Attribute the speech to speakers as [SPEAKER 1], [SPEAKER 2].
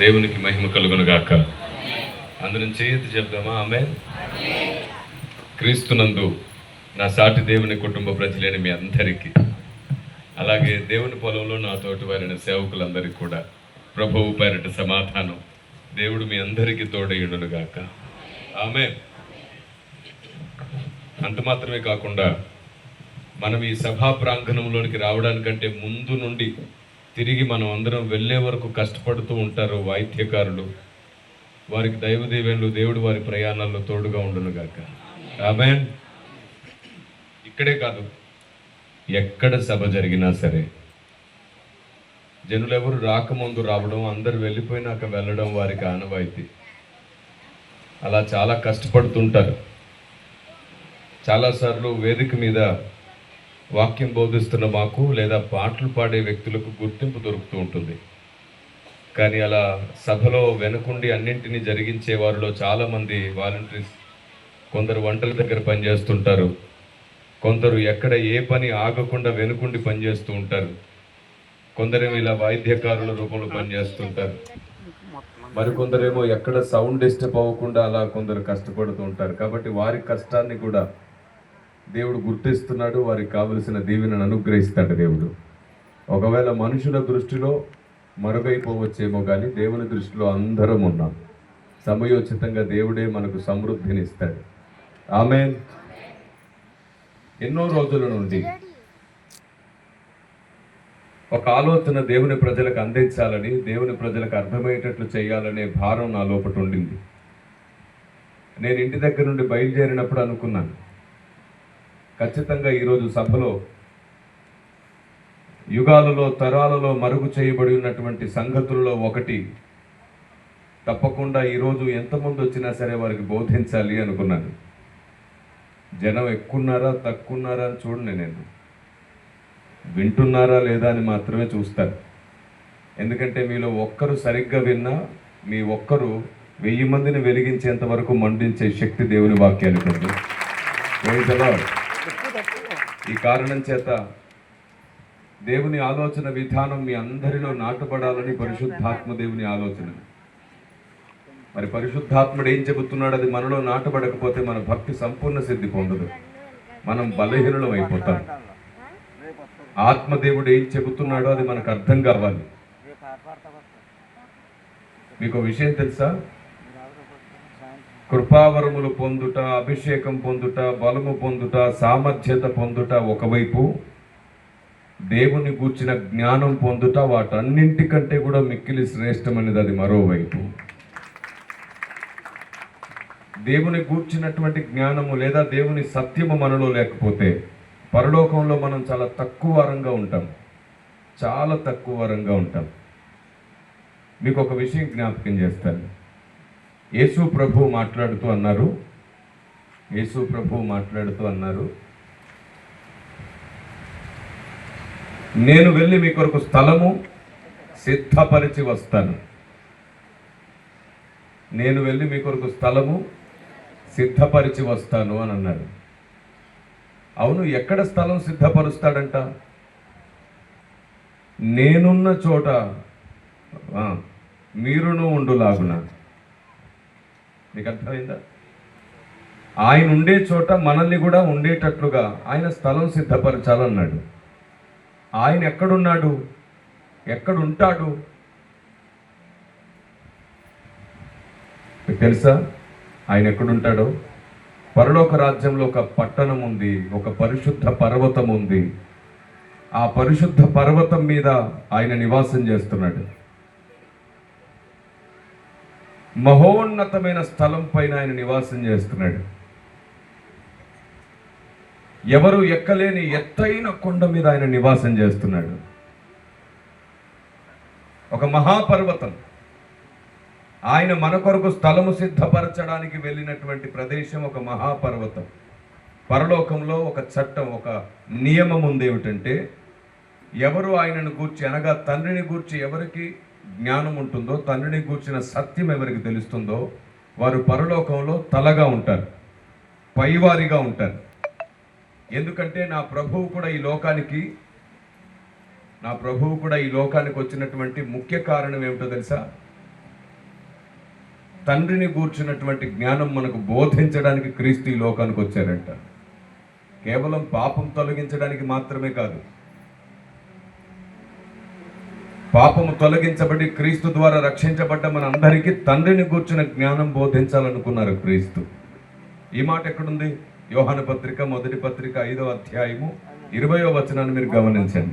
[SPEAKER 1] దేవునికి మహిమ కలుగునుగాక. అందరం చేయెత్తి చెప్దామా? ఆమేన్. క్రీస్తునందు నా సాటి దేవుని కుటుంబ ప్రజలైన మీ అందరికీ, అలాగే దేవుని పొలంలో నా తోటి వారైన సేవకులందరికీ కూడా ప్రభువు పేరిట సమాధానం. దేవుడు మీ అందరికీ తోడయుడునుగాక. ఆమేన్. అంత మాత్రమే కాకుండా మనం ఈ సభా ప్రాంగణంలోనికి రావడానికంటే ముందు నుండి తిరిగి మనం అందరం వెళ్ళే వరకు కష్టపడుతూ ఉంటారు వాయిద్యకారులు. వారికి దైవదేవులు, దేవుడు వారి ప్రయాణాల్లో తోడుగా ఉండునుగాక. ఆమేన్. ఇక్కడే కాదు, ఎక్కడ సభ జరిగినా సరే జనులెవరు రాకముందు రావడం, అందరు వెళ్ళిపోయినాక వెళ్ళడం వారికి ఆనవాయితీ. అలా చాలా కష్టపడుతుంటారు. చాలాసార్లు వేదిక మీద వాక్యం బోధిస్తున్న మాకు లేదా పాటలు పాడే వ్యక్తులకు గుర్తింపు దొరుకుతూ ఉంటుంది. కానీ అలా సభలో వెనుకుండి అన్నింటినీ జరిగించే వారిలో చాలామంది వాలంటీర్స్, కొందరు వంటల దగ్గర పనిచేస్తుంటారు, కొందరు ఎక్కడ ఏ పని ఆగకుండా వెనుకుండి పనిచేస్తూ ఉంటారు, కొందరేమో ఇలా వాయిద్యకారుల రూపంలో పనిచేస్తుంటారు, మరికొందరేమో ఎక్కడ సౌండ్ డిస్టర్బ్ అవ్వకుండా అలా కొందరు కష్టపడుతూ ఉంటారు. కాబట్టి వారి కష్టాన్ని కూడా దేవుడు గుర్తిస్తున్నాడు, వారికి కావలసిన దీవెనను అనుగ్రహిస్తాడు దేవుడు. ఒకవేళ మనుషుల దృష్టిలో మరుగైపోవచ్చేమో కానీ దేవుని దృష్టిలో అందరం ఉన్నాం. సమయోచితంగా దేవుడే మనకు సమృద్ధిని ఇస్తాడు. ఆమేన్. ఎన్నో రోజుల నుండి ఒక ఆలోచన దేవుని ప్రజలకు అందించాలని, దేవుని ప్రజలకు అర్థమయ్యేటట్లు చేయాలనే భారం నా లోపట ఉండింది. నేను ఇంటి దగ్గర నుండి బయలుదేరినప్పుడు అనుకున్నాను, ఖచ్చితంగా ఈరోజు సభలో యుగాలలో, తరాలలో మరుగు చేయబడి ఉన్నటువంటి సంగతులలో ఒకటి తప్పకుండా ఈరోజు ఎంతమంది వచ్చినా సరే వారికి బోధించాలి అనుకున్నాను. జనం ఎక్కున్నారా తక్కున్నారా అని చూడండి, నేను వింటున్నారా లేదా అని మాత్రమే చూస్తాను. ఎందుకంటే మీలో ఒక్కరు సరిగ్గా విన్నా మీ ఒక్కరు 1000 మందిని వెలిగించేంత వరకు మండించే శక్తి దేవుని వాక్యానికి ఉంది. Praise the Lord. ఈ కారణం చేత దేవుని ఆలోచన విధానం మీ అందరిలో నాటబడాలని పరిశుద్ధాత్మ దేవుని ఆలోచన. మరి పరిశుద్ధాత్ముడు ఏం చెబుతున్నాడు, అది మనలో నాటబడకపోతే మన భక్తి సంపూర్ణ సిద్ధి పొందదు, మనం బలహీనులం అయిపోతాం. ఆత్మదేవుడు ఏం చెబుతున్నాడో అది మనకు అర్థం కావాలి. మీకు విషయం తెలుసా? కృపావరములు పొందుట, అభిషేకం పొందుట, బలము పొందుట, సామర్థ్యత పొందుట ఒకవైపు, దేవుని గూర్చిన జ్ఞానం పొందుట వాటన్నింటికంటే కూడా మిక్కిలి శ్రేష్టమైనది అది మరోవైపు. దేవుని గూర్చినటువంటి జ్ఞానము లేదా దేవుని సత్యము మనలో లేకపోతే పరలోకంలో మనం చాలా తక్కువ వారంగా ఉంటాం, చాలా తక్కువ వారంగా ఉంటాం. మీకు ఒక విషయం జ్ఞాపకం చేస్తాను. యేసు ప్రభువు మాట్లాడుతూ అన్నారు, నేను వెళ్ళి మీ కొరకు స్థలము సిద్ధపరిచి వస్తాను. నేను వెళ్ళి మీ కొరకు స్థలము సిద్ధపరిచి వస్తాను అని అన్నాడు. అవును, ఎక్కడ స్థలం సిద్ధపరుస్తాడంట? నేనున్న చోట మీరును ఉండులాగున. మీకు అర్థమైందా? ఆయన ఉండే చోట మనల్ని కూడా ఉండేటట్లుగా ఆయన స్థలం సిద్ధపరచాలన్నాడు. ఆయన ఎక్కడున్నాడు, ఎక్కడుంటాడు మీకు తెలుసా? ఆయన ఎక్కడుంటాడో? పరలోక రాజ్యంలో ఒక పట్టణం ఉంది, ఒక పరిశుద్ధ పర్వతం ఉంది. ఆ పరిశుద్ధ పర్వతం మీద ఆయన నివాసం చేస్తున్నాడు. మహోన్నతమైన స్థలం పైన ఆయన నివాసం చేస్తున్నాడు. ఎవరు ఎక్కలేని ఎత్తైన కొండ మీద ఆయన నివాసం చేస్తున్నాడు. ఒక మహాపర్వతం. ఆయన మన కొరకు స్థలము సిద్ధపరచడానికి వెళ్ళినటువంటి ప్రదేశం ఒక మహాపర్వతం. పరలోకంలో ఒక చట్టం, ఒక నియమం ఉంది. ఏమిటంటే, ఎవరు ఆయనను గూర్చి అనగా తండ్రిని గూర్చి ఎవరికి జ్ఞానం ఉంటుందో, తండ్రిని గూర్చిన సత్యం ఎవరికి తెలుస్తుందో, వారు పరలోకంలో తలగా ఉంటారు, పైవారిగా ఉంటారు. ఎందుకంటే నా ప్రభువు కూడా ఈ లోకానికి వచ్చినటువంటి ముఖ్య కారణం ఏమిటో తెలుసా? తండ్రిని గూర్చినటువంటి జ్ఞానం మనకు బోధించడానికి క్రీస్తు ఈ లోకానికి వచ్చారంట. కేవలం పాపం తొలగించడానికి మాత్రమే కాదు, పాపము తొలగించబడి క్రీస్తు ద్వారా రక్షించబడ్డ మన అందరికీ తండ్రిని గూర్చిన జ్ఞానం బోధించాలనుకున్నారు క్రీస్తు. ఈ మాట ఎక్కడుంది? యోహాను పత్రిక 1వ పత్రిక 5వ అధ్యాయము 20వ వచనాన్ని మీరు గమనించండి.